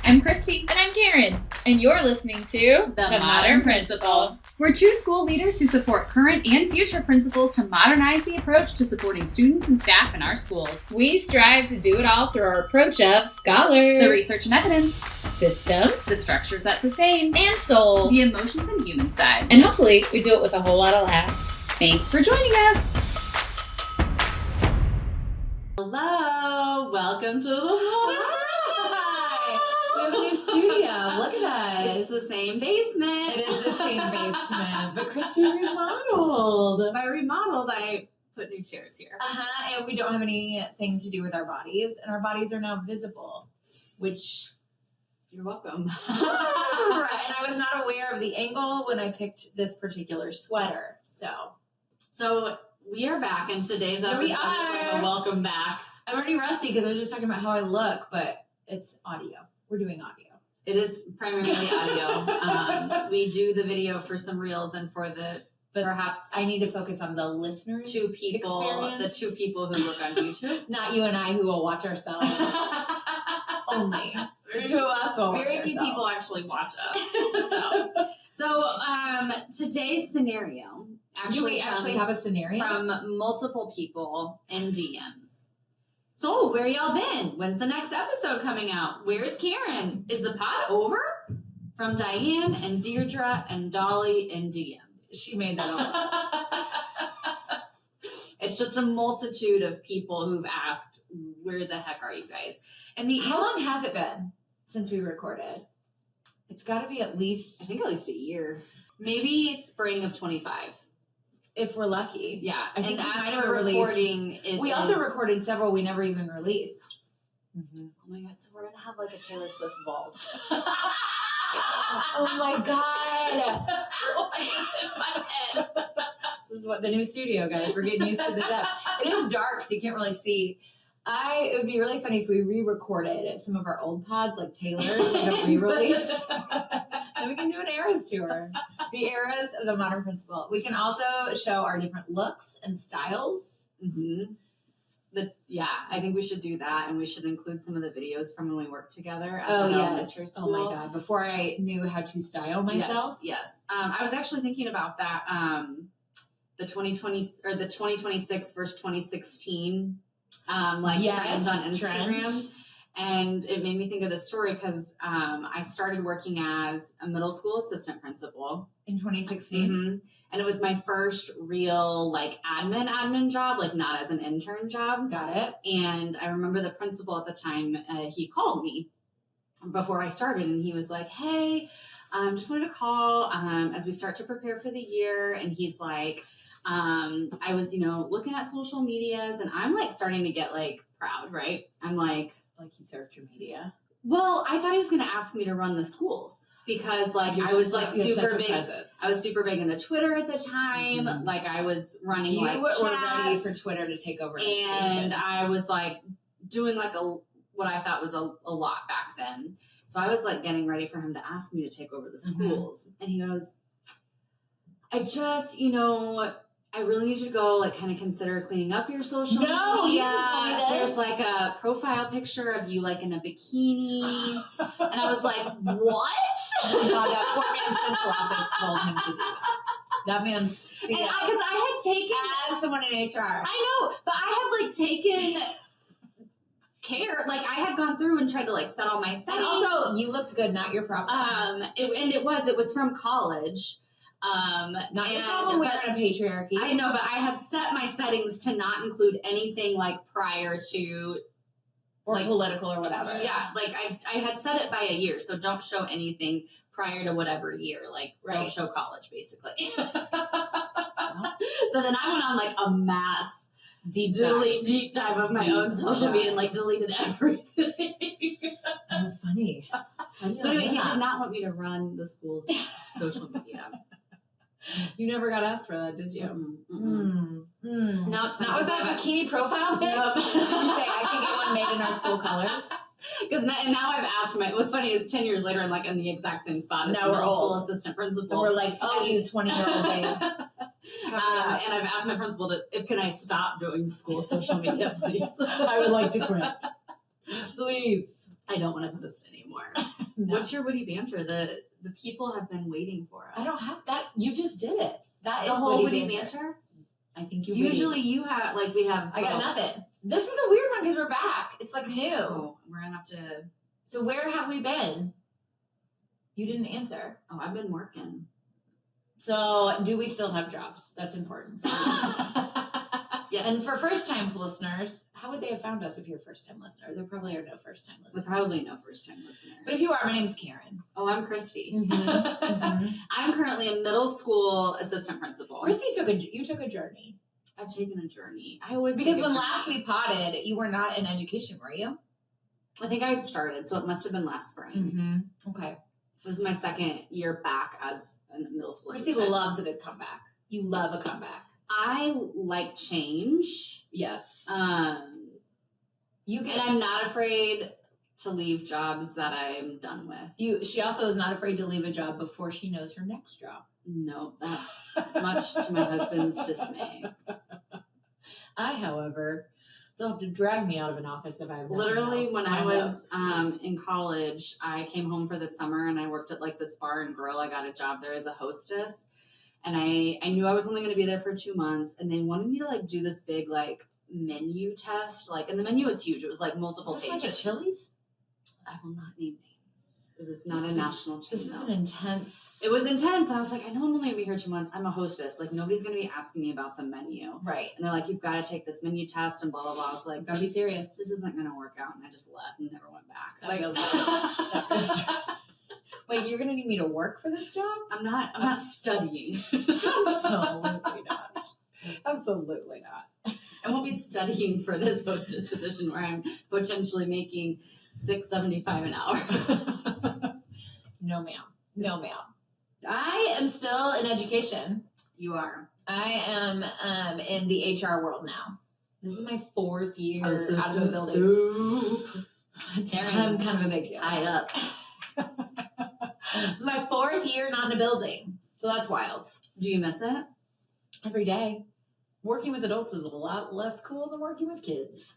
I'm Christy. And I'm Karen. And you're listening to The Modern Principal. We're two school leaders who support current and future principals to modernize the approach to supporting students and staff in our schools. We strive to do it all through our approach of scholar, The research and evidence, systems, the structures that sustain, and soul, the emotions and human side. and hopefully we do it with a whole lot of laughs. Thanks for joining us. Hello, welcome to the Hi. We have a new studio. Look at us. It's the same basement. It is the same basement, but Christy remodeled. By remodeled, I put new chairs here. And we don't have anything to do with our bodies, and our bodies are now visible, which You're welcome. and I was not aware of the angle when I picked this particular sweater. So we are back, and today's Here episode we is like are. a welcome back. I'm already rusty because I was just talking about how I look, but it's audio. We're doing audio. It is primarily audio. We do the video for some reels and for the perhaps I need to focus on the listeners. two people who look on YouTube. Not you and I who will watch ourselves only. The two of us will watch Very few ourselves. people actually watch us. So today's scenario Do we actually have a scenario? from multiple people in DMs. So, where y'all been? When's the next episode coming out? Where's Karen? Is the pod over? From Diane and Deirdre and Dolly in DMs. She made that up. It's just a multitude of people who've asked, where the heck are you guys? And the How long has it been since we recorded? It's got to be at least, I think at least a year. Maybe spring of 25. if we're lucky. Yeah. I think and we might as have we're released- recording, it We also is- recorded several we never even released. Oh my God. So we're going to have like a Taylor Swift vault. Oh my God. in my head. This is what the new studio, guys. We're getting used to the depth. It is dark, so you can't really see. It would be really funny if we re-recorded some of our old pods, like Taylor, re-released. And we can do an eras tour. The eras of the Modern Principal. We can also show our different looks and styles. Mm-hmm. I think we should do that, and we should include some of the videos from when we worked together at the elementary Oh school. my God. Before I knew how to style myself. Yes. I was actually thinking about that. The 2020 or the 2026 versus 2016, trend on Instagram. Trend. And it made me think of this story because I started working as a middle school assistant principal In 2016. Mhm. And it was my first real admin job, not as an intern job. Got it. And I remember the principal at the time, he called me before I started, and he was like, hey, just wanted to call as we start to prepare for the year. And he's like, I was, looking at social medias, and I'm starting to get proud, right? I'm like he served your media. well, I thought he was going to ask me to run the schools because I was super big. I was super big into Twitter at the time. Mhm. I was running You were ready chats, for Twitter to take over. and I was doing what I thought was a lot back then. So I was getting ready for him to ask me to take over the schools, and he goes, I just I really need you to go kind of consider cleaning up your social media. No, you didn't tell me this. There's a profile picture of you in a bikini. And I was like, what? Oh my God, that poor man's central office told him to do that. That man's Because I had taken as someone in HR. I know, but I had taken care. I had gone through and tried to set all my settings. And also, you looked good, not your problem. It was from college. Not your problem. We're in a patriarchy. I know, but I had set my settings to not include anything prior to or political or whatever. Yeah, I had set it by a year, so don't show anything prior to whatever year. Don't show college, basically. So then I went on a mass deep dive of my own social media and deleted everything. That was funny. So anyway, he did not want me to run the school's social media. You never got asked for that, did you? No, it's not with that bikini profile pic. Nope. Did you say I can get one made in our school colors? Because now I've asked what's funny is 10 years later, I'm in the exact same spot as Now the we're middle school old. assistant principal. And we're like, oh, you 20-year-old babe. And I've asked my principal can I stop doing the school social media, please? I would like to quit. Please. I don't want to post anymore. No. What's your witty banter? The people have been waiting for us. I don't have that. You just did it. That the is whole witty witty banter. banter. I think you Usually witty. you have we have. I got nothing. This is a weird one because we're back. It's like new. Oh, we're gonna have to. So where have we been? You didn't answer. Oh, I've been working. So do we still have jobs? That's important. Yes. And for first time listeners, how would they have found us if you're a first time listener? There probably are no first time listeners. There probably no first time listeners. But if you are, my name's Karen. Oh, I'm Christy. Mm-hmm. I'm currently a middle school assistant principal. Christy you took a journey. I've taken a journey. I always Because take a when journey. last we potted, you were not in education, were you? I think I had started, so it must have been last spring. Mm-hmm. Okay. This is my second year back as a middle school Christy assistant. loves a good comeback. You love a comeback. I like change. Yes. And I'm not afraid to leave jobs that I'm done with. She also is not afraid to leave a job before she knows her next job. No, that much to my husband's dismay. I, however, they'll have to drag me out of an office if I have Literally, when I was in college, I came home for the summer and I worked at like this bar and grill. I got a job there as a hostess. And I knew I was only going to be there for 2 months. And they wanted me to like do this big like menu test. Like, and the menu was huge. It was like multiple Is this pages. like a Chili's? I will not name names. It was not a national chain. This is an intense. It was intense. I was like, I know I'm only going to be here 2 months. I'm a hostess. Like, nobody's going to be asking me about the menu. Right. And they're like, you've got to take this menu test and blah, blah, blah. I was like, Gotta be serious. this isn't going to work out. And I just left and never went back. That feels good. That feels good. Wait, you're gonna need me to work for this job? I'm not studying. Absolutely not. Absolutely not. I won't be studying for this hostess position where I'm potentially making $6.75 an hour. No, ma'am. No, ma'am. I am still in education. You are. I am in the HR world now. This is my 4th year out of the building. I'm kind of a big deal. High up. It's my 4th year not in a building. So that's wild. Do you miss it? Every day. Working with adults is a lot less cool than working with kids.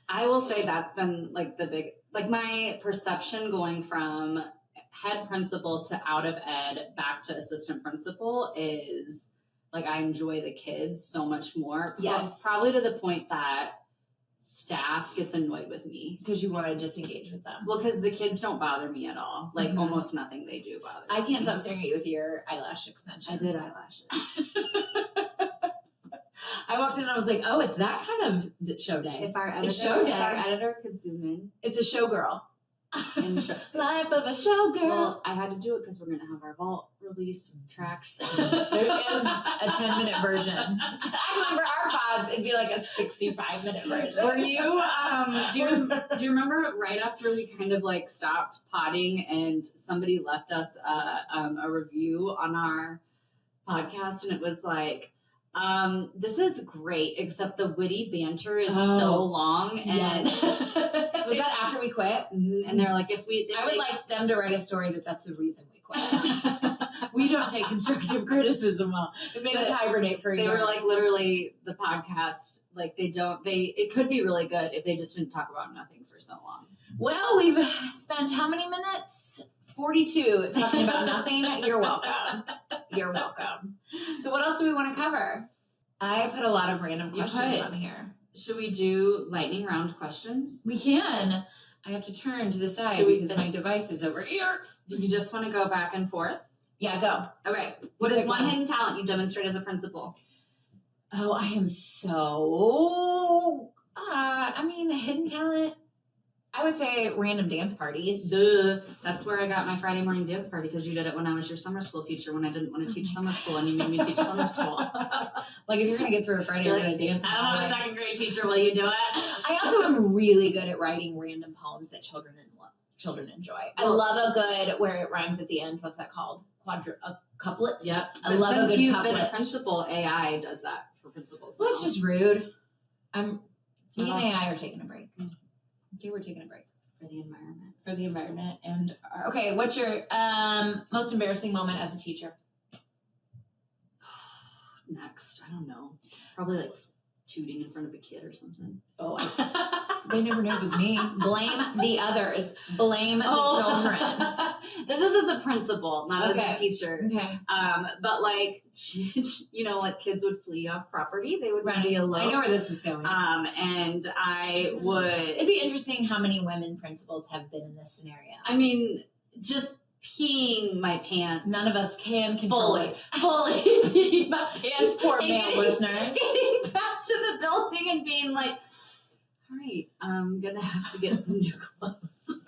I will say that's been like the big, like my perception going from head principal to out of ed back to assistant principal is like I enjoy the kids so much more. Yes. Probably to the point that staff gets annoyed with me. Because you want to just engage with them. Well, because the kids don't bother me at all. Like Mhm. almost nothing they do bothers I me. can't stop staring at you with your eyelash extensions. I did eyelashes. I walked in and I was like, oh, it's that kind of show day. If our It's editor, show if our day. editor could zoom in It's a showgirl. and show. Life of a showgirl. Well, I had to do it because we're gonna have our vault release tracks. There is a 10-minute version. Actually, for our pods, it'd be like a 65-minute version. Were you? Do you remember right after we kind of like stopped potting and somebody left us a review on our podcast and it was like, this is great except the witty banter is so long and Was that after we quit? and they're like I would like them to write a story that's the reason we quit. We don't take constructive criticism well. It made us hibernate for a they year. were like literally the podcast like it could be really good if they just didn't talk about nothing for so long. Well, we've spent how many minutes? 42 talking about nothing. You're welcome. You're welcome. So what else do we want to cover? I put a lot of random questions on here. Should we do lightning round questions? We can. I have to turn to the side because my device is over here. Do you just want to go back and forth? Yeah, go. Okay. What is Pick one one. hidden talent you demonstrate as a principal? Oh, I am so, hidden talent. I would say random dance parties. Duh. That's where I got my Friday morning dance party because you did it when I was your summer school teacher when I didn't want to teach summer school and you made me teach summer school. Like if you're going to get through a Friday, you're going to dance. I don't have a second grade teacher. Will you do it? I also am really good at writing random poems that children enjoy. I love a good where it rhymes at the end. What's that called? A couplet. Yep. I love a Since good you've couplet. been a principal, AI does that for principals. Well, it's now. just rude. Me and not- AI are taking a break. Okay, we're taking a break for the environment. for the environment. And okay, what's your most embarrassing moment as a teacher? Next, I don't know. Probably like tooting in front of a kid or something. Oh, they never knew it was me. Blame the others. Blame the children. This is as a principal, not as a teacher. Okay. But like, you know, like kids would flee off property. They would be alone. I know where this is going. And I would. It'd be interesting how many women principals have been in this scenario. I mean, just peeing my pants. None of us can control it. Fully peeing my pants. These poor male listeners. Getting back to the building and being like, all right, I'm going to have to get some new clothes.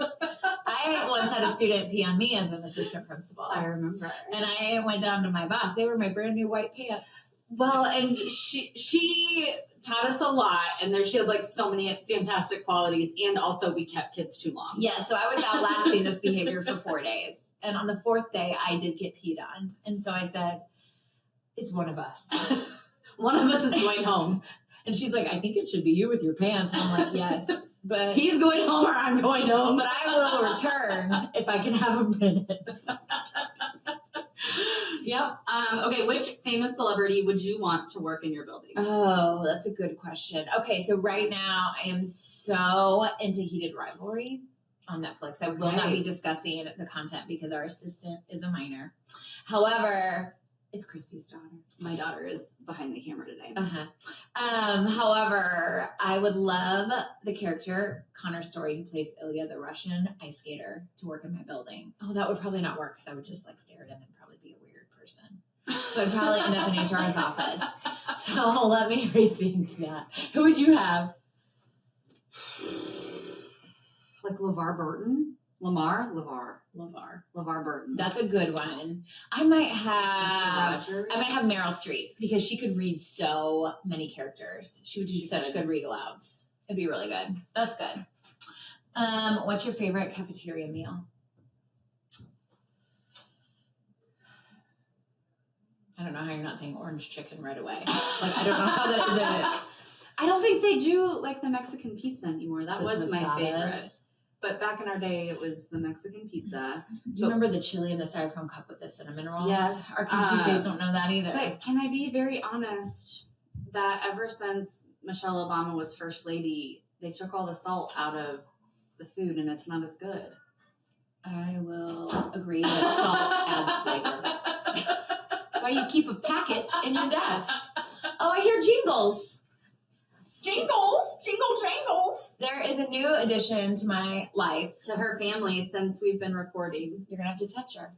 I once had a student pee on me as an assistant principal. I remember. And I went down to my boss. They were my brand new white pants. Well, and she taught us a lot, and there she had like so many fantastic qualities, and also we kept kids too long. Yeah, so I was outlasting this behavior for 4 days. And on the 4th day, I did get peed on. And so I said, it's one of us. One of us is going home. And she's like, I think it should be you with your pants. And I'm like, yes. But he's going home or I'm going home. But I will return if I can have a minute. Yep. Okay, which famous celebrity would you want to work in your building? Oh, that's a good question. Okay, so right now I am so into Heated Rivalry on Netflix. I will not be discussing the content because our assistant is a minor. However, it's Christy's daughter. My daughter is behind the camera today. However, I would love the character Connor Story, who plays Ilya, the Russian ice skater, to work in my building. Oh, that would probably not work because I would just like stare at him and probably be a weird person. So I'd probably end up in HR's office. So let me rethink that. Who would you have? Like LeVar Burton? LeVar Burton. That's a good one. I might have Meryl Streep because she could read so many characters. She would do such good read alouds. It'd be really good. That's good. What's your favorite cafeteria meal? I don't know how you're not saying orange chicken right away. Like, I don't know how that is it. I don't think they do like the Mexican pizza anymore. That was my tostadas. favorite. But back in our day, it was the Mexican pizza. Do you remember the chili in the styrofoam cup with the cinnamon roll? Yes. Our kids don't know that either. But can I be very honest that ever since Michelle Obama was first lady, they took all the salt out of the food and it's not as good. I will agree that salt adds flavor. That's why you keep a packet in your desk. Oh, I hear jingles. Jingles, jingle jangles. There is a new addition to my life. To her family since we've been recording. You're going to have to touch her.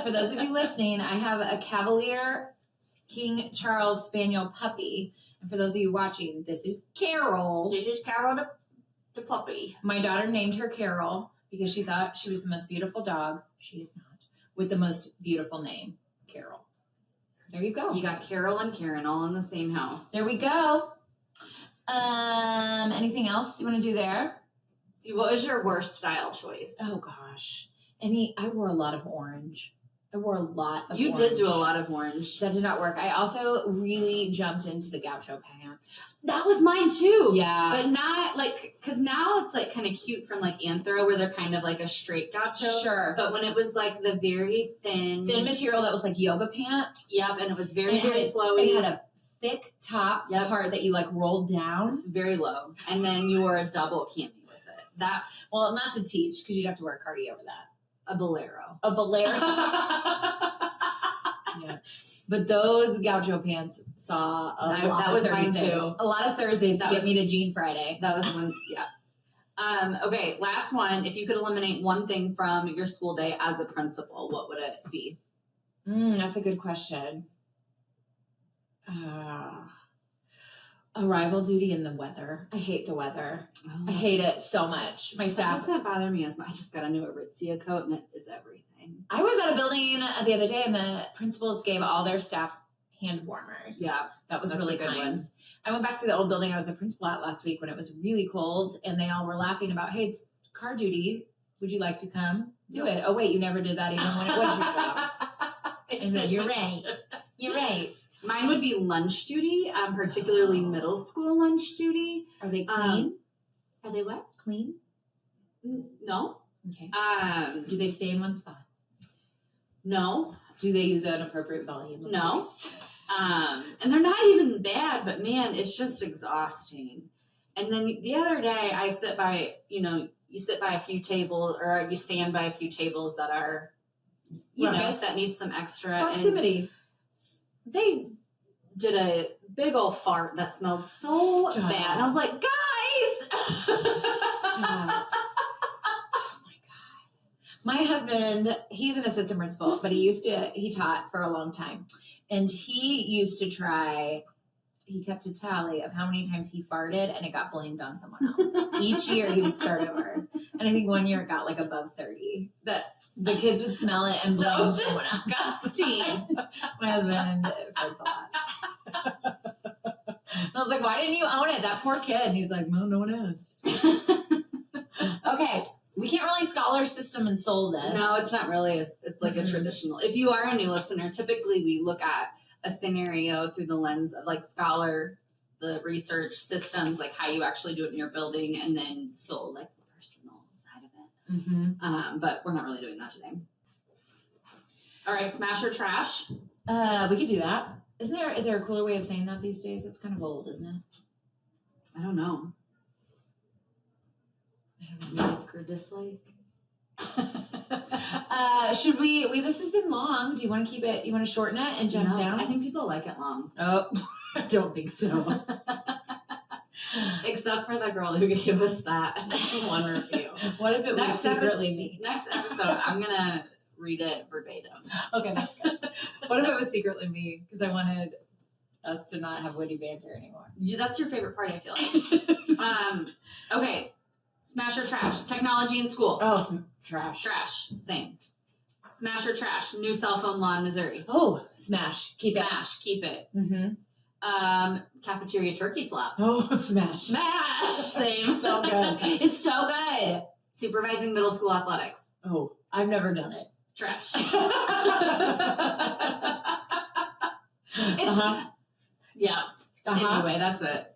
For those of you listening, I have a Cavalier King Charles Spaniel puppy. And for those of you watching, this is Carol. This is Carol the puppy. My daughter named her Carol because she thought she was the most beautiful dog. She is not. With the most beautiful name, Carol. There you go. You got Carol and Karen all in the same house. There we go. Anything else you want to do there? What was your worst style choice? Oh gosh. I wore a lot of orange. You did do a lot of orange. That did not work. I also really jumped into the gaucho pants. That was mine too. Yeah. But not like, because now it's like kind of cute from like Anthro where they're kind of like a straight gaucho. Sure. But when it was like the very thin material that was like yoga pant. Yep. And it was very flowy. It had a thick top part that you like rolled down. It's very low. And then you wore a double cami with it. Well, not to teach because you'd have to wear a cardi over that. A bolero. Yeah. But those gaucho pants saw a lot of Thursdays. Mine too. A lot of Thursdays to get me to Jean Friday. That was when, yeah. Okay, last one. If you could eliminate one thing from your school day as a principal, what would it be? That's a good question. Arrival duty in the weather. I hate the weather. I hate it so much. My staff doesn't bother me as much. I just got a new Aritzia coat and it is everything. I was at a building the other day and the principals gave all their staff hand warmers. Yeah. That was really kind. I went back to the old building I was a principal at last week when it was really cold and they all were laughing about, hey, it's car duty. Would you like to come do it? Oh, wait, you never did that even when it was your job. And then you're right. You're right. Mine would be lunch duty, particularly middle school lunch duty. Are they clean? Are they what? Clean? No. Okay. Do they stay in one spot? No. Do they use an appropriate volume? No. And they're not even bad, but man, it's just exhausting. And then the other day I sit by, you sit by a few tables or you stand by a few tables that are, that need some extra proximity. And they did a big old fart that smelled so bad. And I was like, guys! Stop. My husband, he's an assistant principal, but he taught for a long time. And he used to he kept a tally of how many times he farted and it got blamed on someone else. Each year he would start over. And I think one year it got like above 30. That the kids would smell it and blame someone else. Disgusting. My husband farts a lot. I was like, why didn't you own it? That poor kid. And he's like, well, no one asked. Okay. We can't really scholar system and soul this. No, it's not really. It's like a traditional. If you are a new listener, typically we look at a scenario through the lens of like scholar, the research systems, like how you actually do it in your building, and then soul, like the personal side of it. But we're not really doing that today. All right, smash or trash? We could do that. Is there a cooler way of saying that these days? It's kind of old, isn't it? I don't know. Like or dislike? Should we this has been long. Do you want to keep it, you want to shorten it and jump down? I think people like it long. Oh, I don't think so. Except for the girl who gave us that one review. What if it was secretly me? Next episode, I'm going to read it verbatim. Okay, that's good. What if it was secretly me? Because I wanted us to not have witty banter anymore. That's your favorite part, I feel like. Okay. Smash or trash? Technology in school. Oh, trash. Trash. Same. Smash or trash? New cell phone law in Missouri. Oh, smash. Smash. Keep it. Mm-hmm. Cafeteria turkey slap. Oh, smash. Smash. Same. So good. It's so good. Supervising middle school athletics. Oh, I've never done it. Trash. Yeah. Anyway, that's it.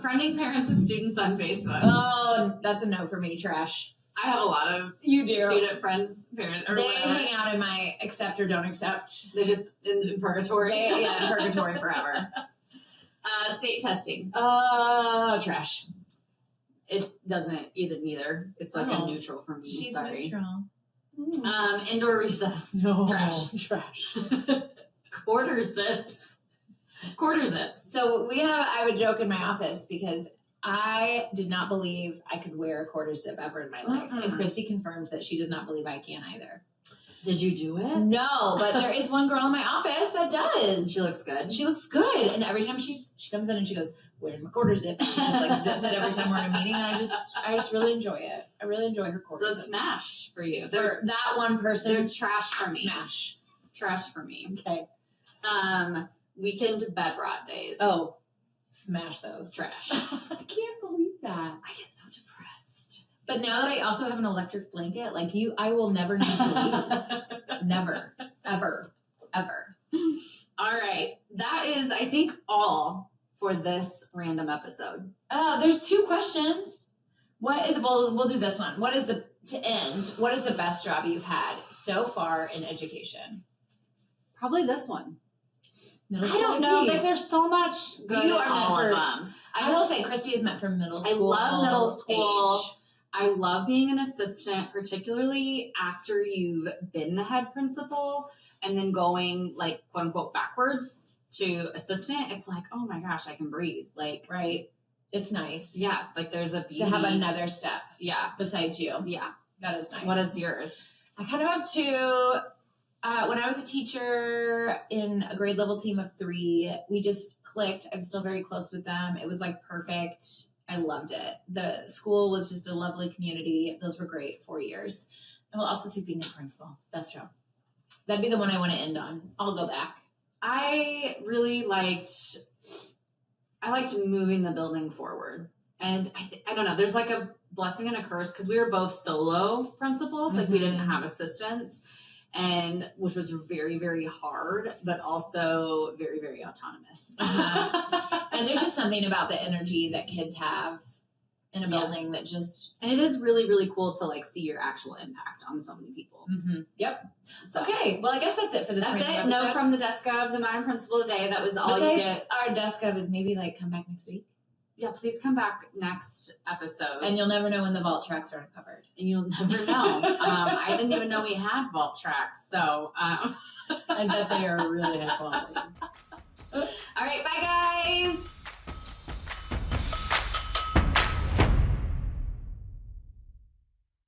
Friending parents of students on Facebook. Oh, that's a no for me. Trash. I have a lot of student friends, parents, or they whatever. hang out in my accept or don't accept. They're just in purgatory. In purgatory forever. State testing. Trash. It doesn't neither. It's like a neutral for me. She's sorry. neutral. Indoor recess. No. Trash. Quarter zips. So I would joke in my office because I did not believe I could wear a quarter zip ever in my life. And Christy confirmed that she does not believe I can either. Did you do it? No, but there is one girl in my office that does. She looks good. She looks good. And every time she comes in and she goes, wearing my quarter zip. She just like zips it every time we're in a meeting. And I just really enjoy it. I really enjoy her quarter zip. So smash for you. For that one person. They're trash for me. Smash. Trash for me. Okay. Weekend bed rot days. Oh, smash those. Trash. I can't believe that. I get so depressed. But now that I also have an electric blanket, like you, I will never need to leave. Never. Ever. Ever. All right. That is, I think, all for this random episode. There's 2 questions. We'll do this one. What is the best job you've had so far in education? Probably this one. Middle I school. don't know. Like, there's so much good You in are all meant of for- them. I will say Christy is meant for middle school. I love middle school. Age. I love being an assistant, particularly after you've been the head principal and then going like quote unquote backwards to assistant. It's like, oh my gosh, I can breathe. Like, Right. It's nice. yeah, like there's a beauty. To have another step Yeah. besides you. Yeah. That is nice. What is yours? I kind of have 2. When I was a teacher in a grade level team of 3, we just clicked. I'm still very close with them. It was like perfect. I loved it. The school was just a lovely community. Those were great 4 years. And we'll also see being a principal. Best job. That'd be the one I want to end on. I'll go back. I really liked moving the building forward. And I don't know, there's like a blessing and a curse because we were both solo principals. Like we didn't have assistants. And which was very, very hard, but also very, very autonomous. And there's just something about the energy that kids have in a building that and it is really, really cool to like see your actual impact on so many people. Yep. So, Okay. Well, I guess that's it for this. that's it. episode. No, from the desk of the Modern Principal today. That was all Besides, you get. our desk of is maybe like come back next week. Yeah, please come back next episode. And you'll never know when the vault tracks are uncovered. And you'll never know. I didn't even know we had vault tracks. So I bet they are really high quality.